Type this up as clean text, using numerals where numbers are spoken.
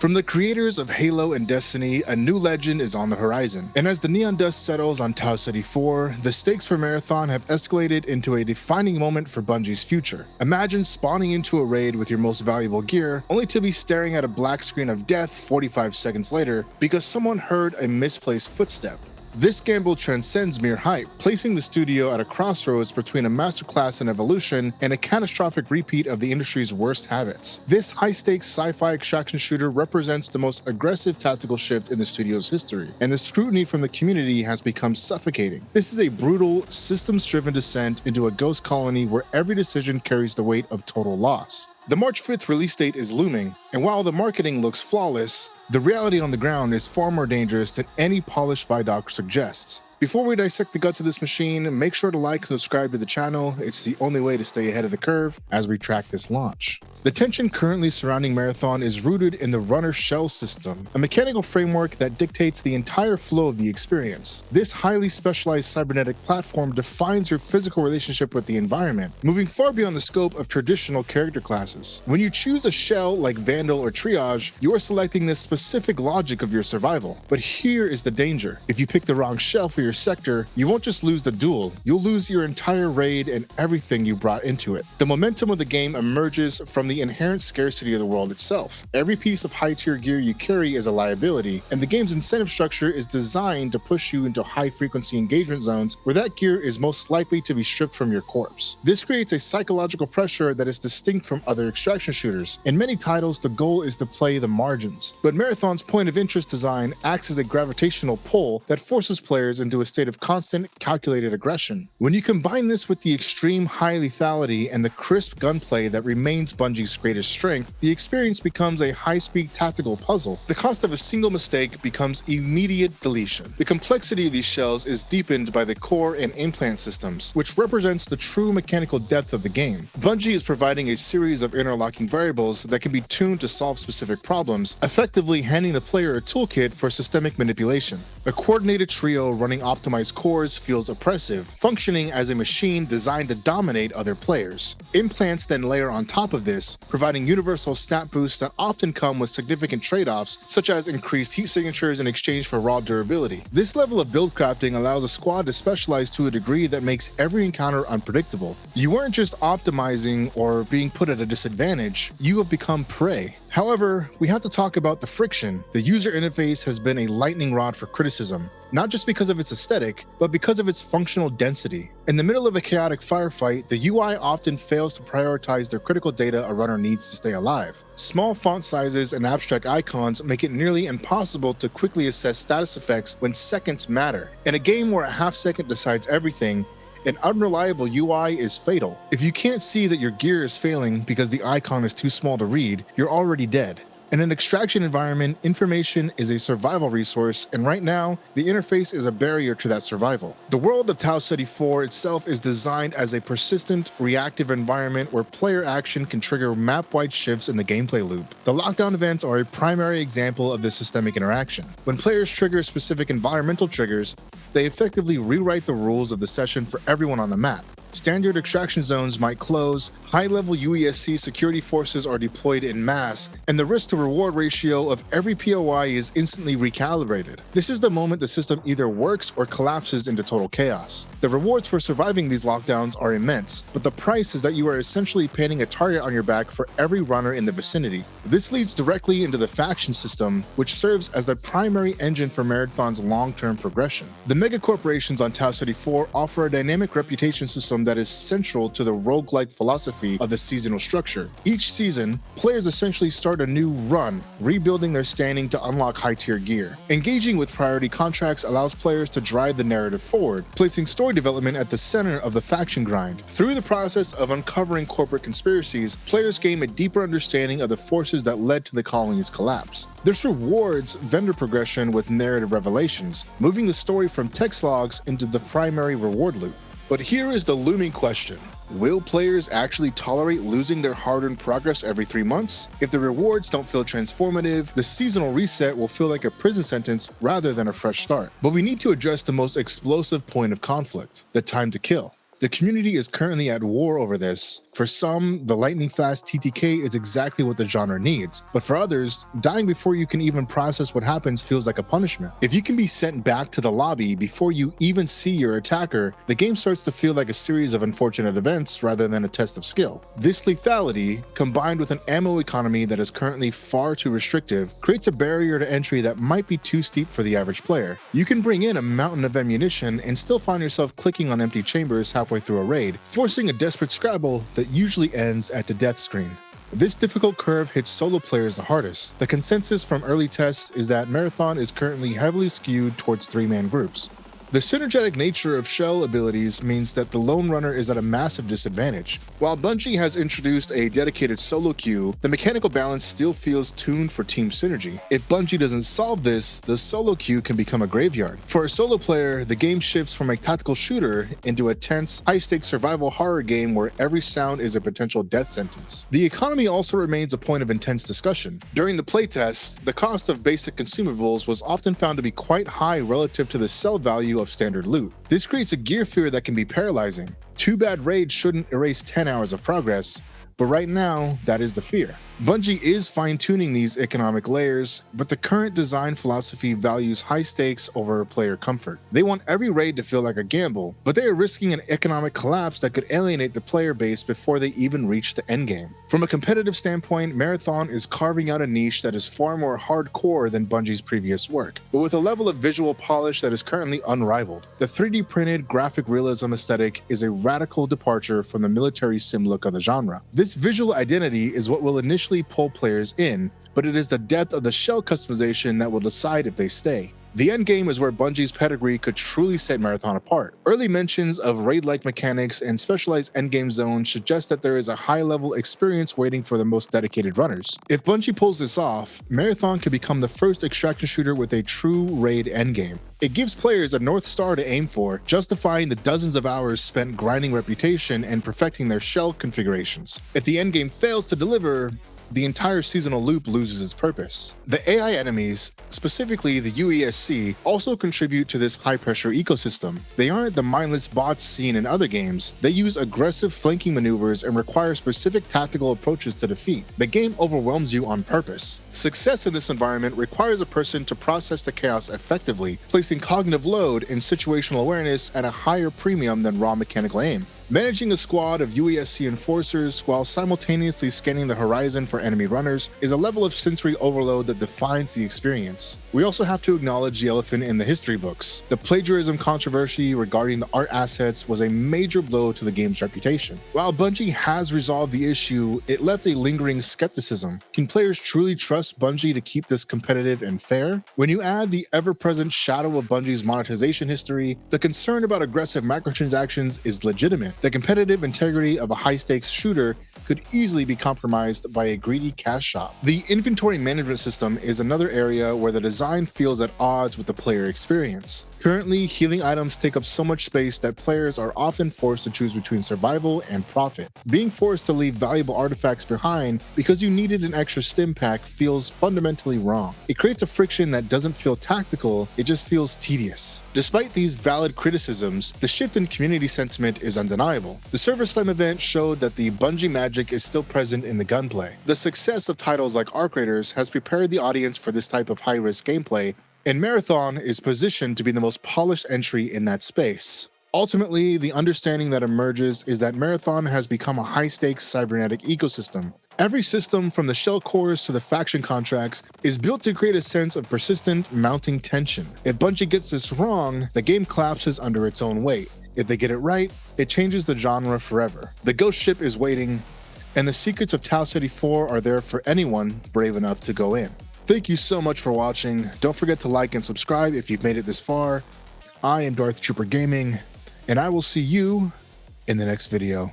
From the creators of Halo and Destiny, a new legend is on the horizon. And as the neon dust settles on Tao City 4, the stakes for Marathon have escalated into a defining moment for Bungie's future. Imagine spawning into a raid with your most valuable gear, only to be staring at a black screen of death 45 seconds later because someone heard a misplaced footstep. This gamble transcends mere hype, placing the studio at a crossroads between a masterclass in evolution and a catastrophic repeat of the industry's worst habits. This high-stakes sci-fi extraction shooter represents the most aggressive tactical shift in the studio's history, and the scrutiny from the community has become suffocating. This is a brutal, systems-driven descent into a ghost colony where every decision carries the weight of total loss. The March 5th release date is looming, and while the marketing looks flawless, the reality on the ground is far more dangerous than any polished Vidoc suggests. Before we dissect the guts of this machine, make sure to like and subscribe to the channel. It's the only way to stay ahead of the curve as we track this launch. The tension currently surrounding Marathon is rooted in the runner shell system, a mechanical framework that dictates the entire flow of the experience. This highly specialized cybernetic platform defines your physical relationship with the environment, moving far beyond the scope of traditional character classes. When you choose a shell like Vandal or Triage, you are selecting the specific logic of your survival. But here is the danger. If you pick the wrong shell for your sector, you won't just lose the duel, you'll lose your entire raid and everything you brought into it. The momentum of the game emerges from the inherent scarcity of the world itself. Every piece of high-tier gear you carry is a liability, and the game's incentive structure is designed to push you into high-frequency engagement zones where that gear is most likely to be stripped from your corpse. This creates a psychological pressure that is distinct from other extraction shooters. In many titles, the goal is to play the margins, but Marathon's point of interest design acts as a gravitational pull that forces players into a state of constant, calculated aggression. When you combine this with the extreme high lethality and the crisp gunplay that remains Bungie's greatest strength, the experience becomes a high-speed tactical puzzle. The cost of a single mistake becomes immediate deletion. The complexity of these shells is deepened by the core and implant systems, which represents the true mechanical depth of the game. Bungie is providing a series of interlocking variables that can be tuned to solve specific problems, effectively handing the player a toolkit for systemic manipulation. A coordinated trio running optimized cores feels oppressive, functioning as a machine designed to dominate other players. Implants then layer on top of this, providing universal stat boosts that often come with significant trade-offs, such as increased heat signatures in exchange for raw durability. This level of build crafting allows a squad to specialize to a degree that makes every encounter unpredictable. You weren't just optimizing or being put at a disadvantage, you have become prey. However, we have to talk about the friction. The user interface has been a lightning rod for criticism, not just because of its aesthetic, but because of its functional density. In the middle of a chaotic firefight, the UI often fails to prioritize the critical data a runner needs to stay alive. Small font sizes and abstract icons make it nearly impossible to quickly assess status effects when seconds matter. In a game where a half second decides everything, an unreliable UI is fatal. If you can't see that your gear is failing because the icon is too small to read, you're already dead. In an extraction environment, information is a survival resource, and right now, the interface is a barrier to that survival. The world of Tao City 4 itself is designed as a persistent, reactive environment where player action can trigger map-wide shifts in the gameplay loop. The lockdown events are a primary example of this systemic interaction. When players trigger specific environmental triggers, they effectively rewrite the rules of the session for everyone on the map. Standard extraction zones might close, high-level UESC security forces are deployed en masse, and the risk-to-reward ratio of every POI is instantly recalibrated. This is the moment the system either works or collapses into total chaos. The rewards for surviving these lockdowns are immense, but the price is that you are essentially painting a target on your back for every runner in the vicinity. This leads directly into the faction system, which serves as the primary engine for Marathon's long-term progression. The megacorporations on Tao City 4 offer a dynamic reputation system that is central to the roguelike philosophy of the seasonal structure. Each season, players essentially start a new run, rebuilding their standing to unlock high-tier gear. Engaging with priority contracts allows players to drive the narrative forward, placing story development at the center of the faction grind. Through the process of uncovering corporate conspiracies, players gain a deeper understanding of the forces that led to the colony's collapse. This rewards vendor progression with narrative revelations, moving the story from text logs into the primary reward loop. But here is the looming question. Will players actually tolerate losing their hard-earned progress every 3 months? If the rewards don't feel transformative, the seasonal reset will feel like a prison sentence rather than a fresh start. But we need to address the most explosive point of conflict, the time to kill. The community is currently at war over this. For some, the lightning-fast TTK is exactly what the genre needs, but for others, dying before you can even process what happens feels like a punishment. If you can be sent back to the lobby before you even see your attacker, the game starts to feel like a series of unfortunate events rather than a test of skill. This lethality, combined with an ammo economy that is currently far too restrictive, creates a barrier to entry that might be too steep for the average player. You can bring in a mountain of ammunition and still find yourself clicking on empty chambers halfway through a raid, forcing a desperate scrabble that usually ends at the death screen. This difficult curve hits solo players the hardest. The consensus from early tests is that Marathon is currently heavily skewed towards 3-man groups. The synergetic nature of shell abilities means that the lone runner is at a massive disadvantage. While Bungie has introduced a dedicated solo queue, the mechanical balance still feels tuned for team synergy. If Bungie doesn't solve this, the solo queue can become a graveyard. For a solo player, the game shifts from a tactical shooter into a tense, high-stakes survival horror game where every sound is a potential death sentence. The economy also remains a point of intense discussion. During the playtests, the cost of basic consumables was often found to be quite high relative to the sell value of standard loot. This creates a gear fear that can be paralyzing. 2 bad raids shouldn't erase 10 hours of progress, but right now, that is the fear. Bungie is fine-tuning these economic layers, but the current design philosophy values high stakes over player comfort. They want every raid to feel like a gamble, but they are risking an economic collapse that could alienate the player base before they even reach the endgame. From a competitive standpoint, Marathon is carving out a niche that is far more hardcore than Bungie's previous work, but with a level of visual polish that is currently unrivaled. The 3D printed graphic realism aesthetic is a radical departure from the military sim look of the genre. This visual identity is what will initially pull players in, but it is the depth of the shell customization that will decide if they stay. The endgame is where Bungie's pedigree could truly set Marathon apart. Early mentions of raid-like mechanics and specialized endgame zones suggest that there is a high-level experience waiting for the most dedicated runners. If Bungie pulls this off, Marathon could become the first extraction shooter with a true raid endgame. It gives players a North Star to aim for, justifying the dozens of hours spent grinding reputation and perfecting their shell configurations. If the endgame fails to deliver, the entire seasonal loop loses its purpose. The AI enemies, specifically the UESC, also contribute to this high-pressure ecosystem. They aren't the mindless bots seen in other games. They use aggressive flanking maneuvers and require specific tactical approaches to defeat. The game overwhelms you on purpose. Success in this environment requires a person to process the chaos effectively, placing cognitive load and situational awareness at a higher premium than raw mechanical aim. Managing a squad of UESC enforcers while simultaneously scanning the horizon for enemy runners is a level of sensory overload that defines the experience. We also have to acknowledge the elephant in the history books. The plagiarism controversy regarding the art assets was a major blow to the game's reputation. While Bungie has resolved the issue, it left a lingering skepticism. Can players truly trust Bungie to keep this competitive and fair? When you add the ever-present shadow of Bungie's monetization history, the concern about aggressive microtransactions is legitimate. The competitive integrity of a high-stakes shooter could easily be compromised by a greedy cash shop. The inventory management system is another area where the design feels at odds with the player experience. Currently, healing items take up so much space that players are often forced to choose between survival and profit. Being forced to leave valuable artifacts behind because you needed an extra stim pack feels fundamentally wrong. It creates a friction that doesn't feel tactical, it just feels tedious. Despite these valid criticisms, the shift in community sentiment is undeniable. The Server Slam event showed that the Bungie magic is still present in the gunplay. The success of titles like Arc Raiders has prepared the audience for this type of high-risk gameplay, and Marathon is positioned to be the most polished entry in that space. Ultimately, the understanding that emerges is that Marathon has become a high-stakes cybernetic ecosystem. Every system, from the shell cores to the faction contracts, is built to create a sense of persistent, mounting tension. If Bungie gets this wrong, the game collapses under its own weight. If they get it right, it changes the genre forever. The ghost ship is waiting, and the secrets of Tao City 4 are there for anyone brave enough to go in. Thank you so much for watching. Don't forget to like and subscribe if you've made it this far. I am Darth Trooper Gaming, and I will see you in the next video.